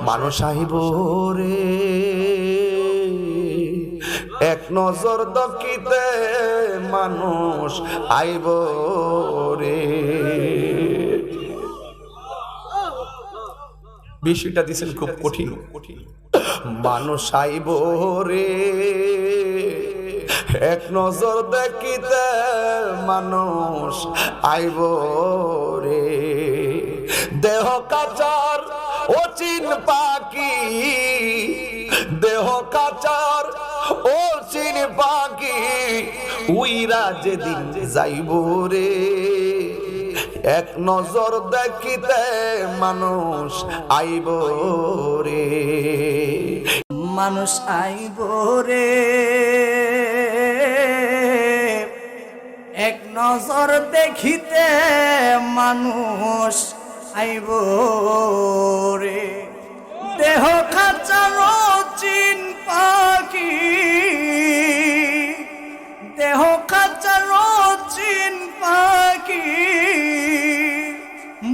মানুষ আইব রে এক নজর দেখিতে মানুষ আইব রে। বিষয়টা দিছেন খুব কঠিন। মানুষ আইব রে এক নজর দেখিতে মানুষ আইব রে। দেহ কাচার অচিন পাখি, দেহ কাচার অচিন পাখি উইরা যেদিন যাইব রে এক নজর দেখিতে মানুষ আইব রে। মানুষ আইব রে এক নজর দেখিতে মানুষ আইব রে। দেহ খাঁচার চিন পাখি, দেহ খাঁচার চিন পাখি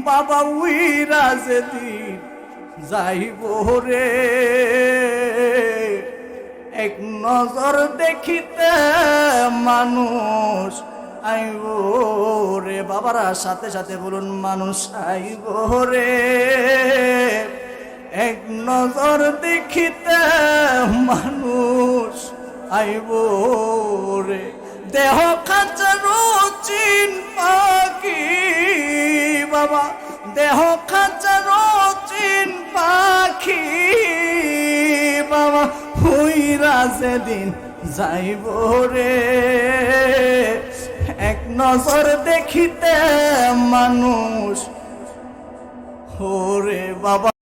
বাবা উইরা যেদিন যাইব রে এক নজর দেখিতে মানুষ আইব রে। বাবারা সাথে সাথে বলুন মানুষ আইব রে এক নজর দেখিতে মানুষ আইব রে। দেহ খাঁচার চিন পাখি বাবা, দেহ খাঁচার চিন পাখি বাবা হুইরা যেদিন যাইব রে এক নজর দেখিতে মানুষ ওরে বাবা।